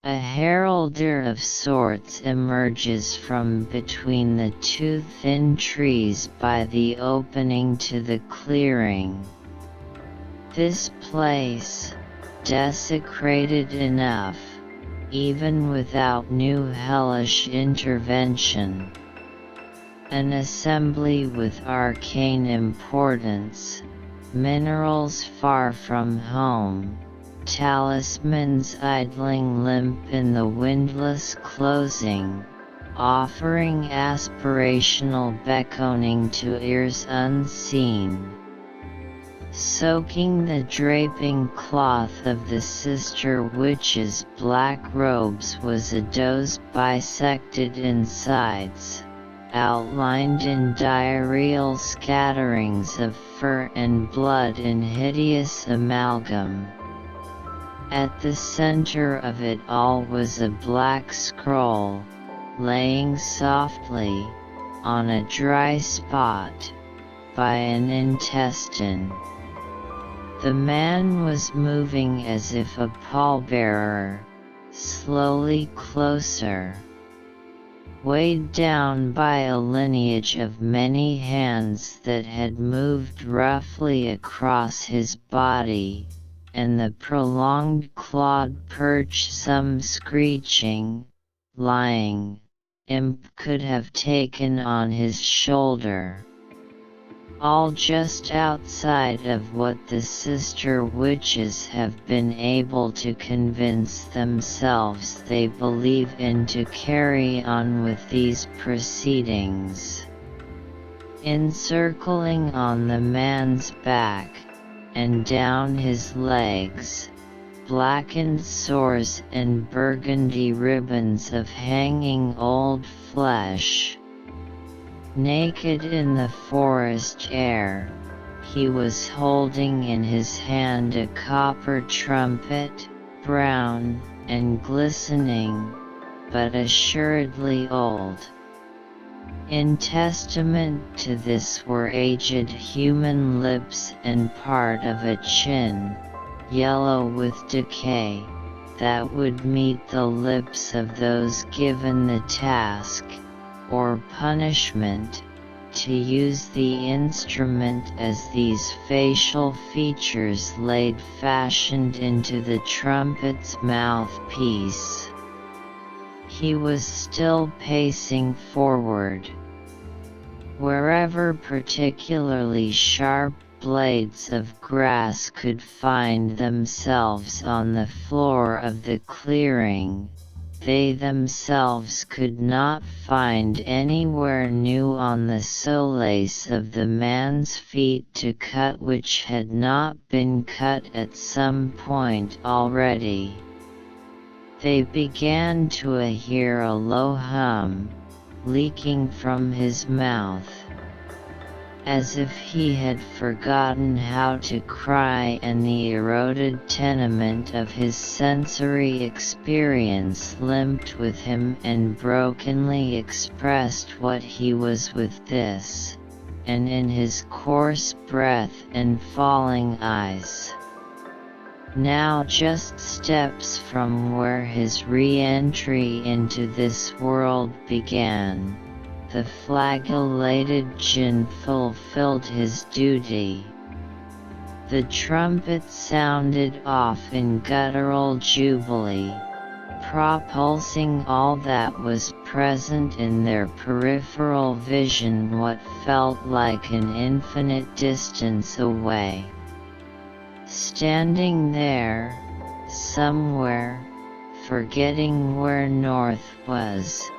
A heraldry of sorts emerges from between the two thin trees by the opening to the clearing. This place, desecrated enough, even without new hellish intervention. An assembly with arcane importance, minerals far from home, talismans idling limp in the windless closing, offering aspirational beckoning to ears unseen. Soaking the draping cloth of the sister witch's black robes was a doe's bisected insides, outlined in diarrheal scatterings of fur and blood in hideous amalgam. At the center of it all was a black scroll, laying softly, on a dry spot, by an intestine. The man was moving as if a pallbearer, slowly closer. Weighed down by a lineage of many hands that had moved roughly across his body, and the prolonged clawed perch some screeching, lying, imp could have taken on his shoulder. All just outside of what the sister witches have been able to convince themselves they believe in to carry on with these proceedings. Encircling on the man's back, and down his legs, blackened sores and burgundy ribbons of hanging old flesh. Naked in the forest air, he was holding in his hand a copper trumpet, brown and glistening, but assuredly old. In testament to this were aged human lips and part of a chin, yellow with decay, that would meet the lips of those given the task, or punishment, to use the instrument as these facial features laid fashioned into the trumpet's mouthpiece. He was still pacing forward. Wherever particularly sharp blades of grass could find themselves on the floor of the clearing, they themselves could not find anywhere new on the soles of the man's feet to cut which had not been cut at some point already. They began to hear a low hum, leaking from his mouth. As if he had forgotten how to cry, and the eroded tenement of his sensory experience limped with him and brokenly expressed what he was with this, and in his coarse breath and falling eyes. Now just steps from where his re-entry into this world began. The flagellated jinn fulfilled his duty. The trumpet sounded off in guttural jubilee, propulsing all that was present in their peripheral vision what felt like an infinite distance away. Standing there, somewhere, forgetting where north was,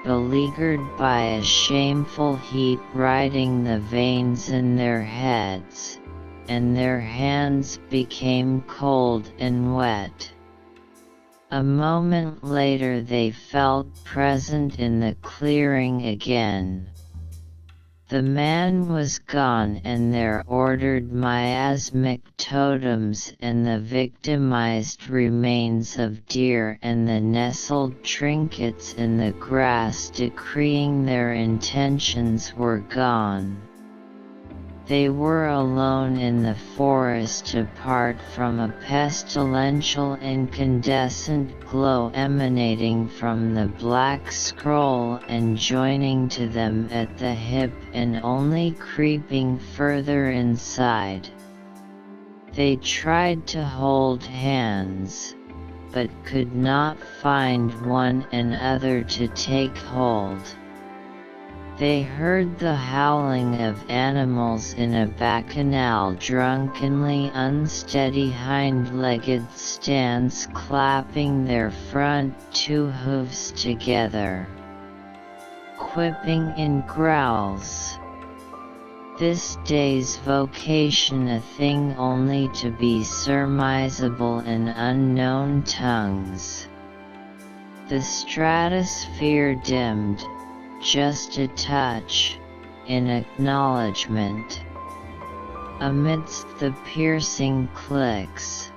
beleaguered by a shameful heat riding the veins in their heads, and their hands became cold and wet. A moment later they felt present in the clearing again. The man was gone, and their ordered miasmic totems and the victimized remains of deer and the nestled trinkets in the grass decreeing their intentions were gone. They were alone in the forest apart from a pestilential incandescent glow emanating from the black scroll and joining to them at the hip and only creeping further inside. They tried to hold hands, but could not find one another to take hold. They heard the howling of animals in a bacchanal drunkenly unsteady hind-legged stance clapping their front two hooves together, quipping in growls. This day's vocation a thing only to be surmisable in unknown tongues. The stratosphere dimmed, just a touch, in acknowledgement. Amidst the piercing clicks,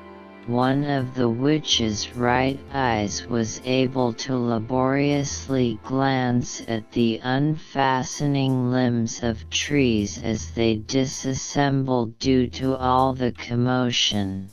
one of the witch's right eyes was able to laboriously glance at the unfastening limbs of trees as they disassembled due to all the commotion.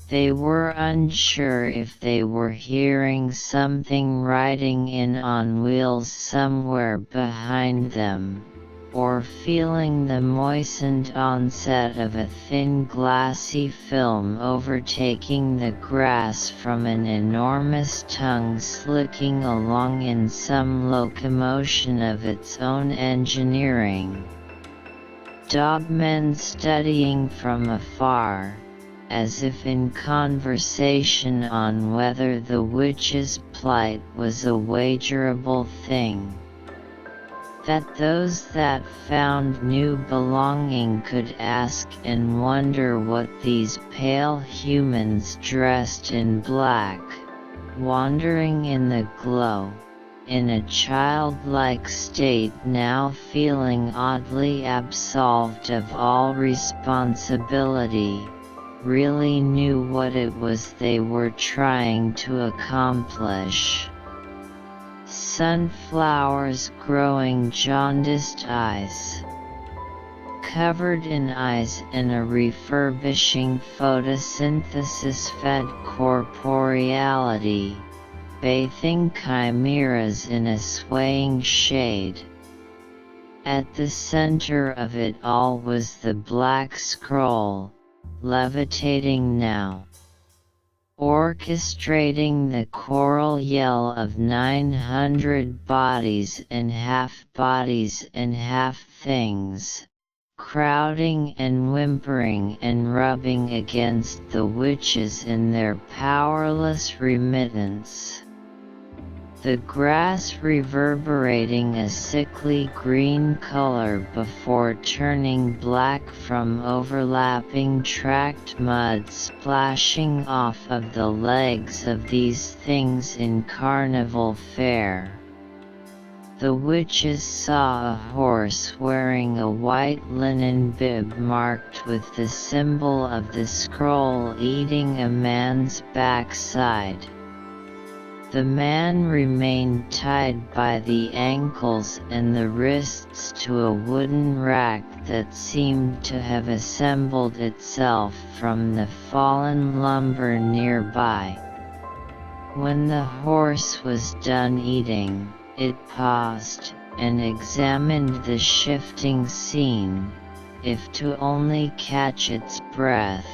They were unsure if they were hearing something riding in on wheels somewhere behind them, or feeling the moistened onset of a thin glassy film overtaking the grass from an enormous tongue slicking along in some locomotion of its own engineering. Dogmen studying from afar, as if in conversation on whether the witch's plight was a wagerable thing. That those that found new belonging could ask and wonder what these pale humans dressed in black, wandering in the glow, in a childlike state now feeling oddly absolved of all responsibility, really knew what it was they were trying to accomplish. Sunflowers growing jaundiced eyes, covered in eyes and a refurbishing photosynthesis-fed corporeality, bathing chimeras in a swaying shade. At the center of it all was the black scroll, levitating now, orchestrating the choral yell of 900 bodies and half-things, crowding and whimpering and rubbing against the witches in their powerless remittance. The grass reverberating a sickly green color before turning black from overlapping tracked mud splashing off of the legs of these things in carnival fair. The witches saw a horse wearing a white linen bib marked with the symbol of the scroll eating a man's backside. The man remained tied by the ankles and the wrists to a wooden rack that seemed to have assembled itself from the fallen lumber nearby. When the horse was done eating, it paused and examined the shifting scene, if to only catch its breath.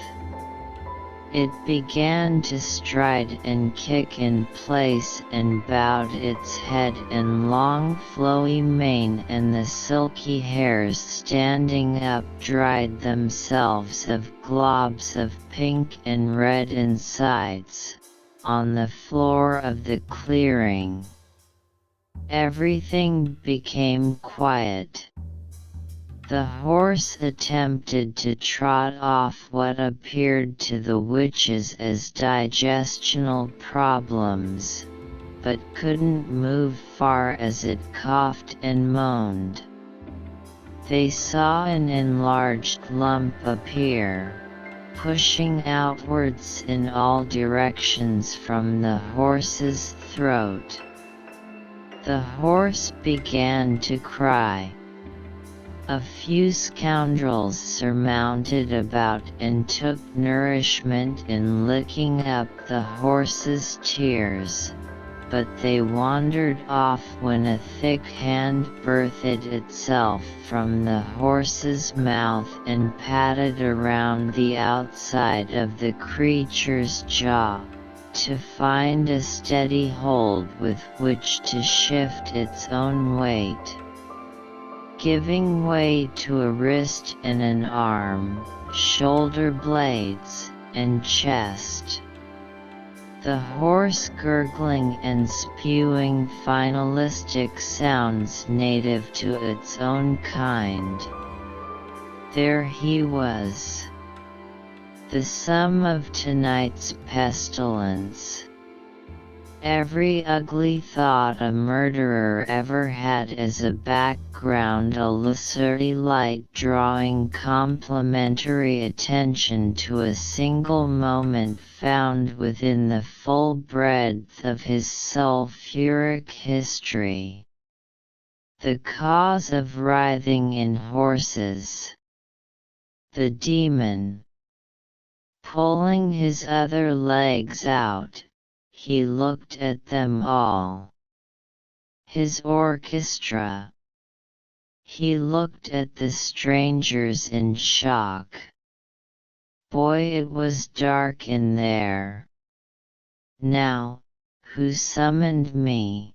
It began to stride and kick in place and bowed its head and long flowy mane and the silky hairs standing up dried themselves of globs of pink and red insides, on the floor of the clearing. Everything became quiet. The horse attempted to trot off what appeared to the witches as digestional problems, but couldn't move far as it coughed and moaned. They saw an enlarged lump appear, pushing outwards in all directions from the horse's throat. The horse began to cry. A few scoundrels surmounted about and took nourishment in licking up the horse's tears, but they wandered off when a thick hand birthed itself from the horse's mouth and patted around the outside of the creature's jaw, to find a steady hold with which to shift its own weight. Giving way to a wrist and an arm, shoulder blades, and chest. The horse gurgling and spewing finalistic sounds native to its own kind. There he was. The sum of tonight's pestilence. Every ugly thought a murderer ever had as a background, a lucidity light drawing complementary attention to a single moment found within the full breadth of his sulphuric history. The cause of writhing in horses. The demon. Pulling his other legs out, he looked at them all. His orchestra. He looked at the strangers in shock. Boy, it was dark in there. Now, who summoned me?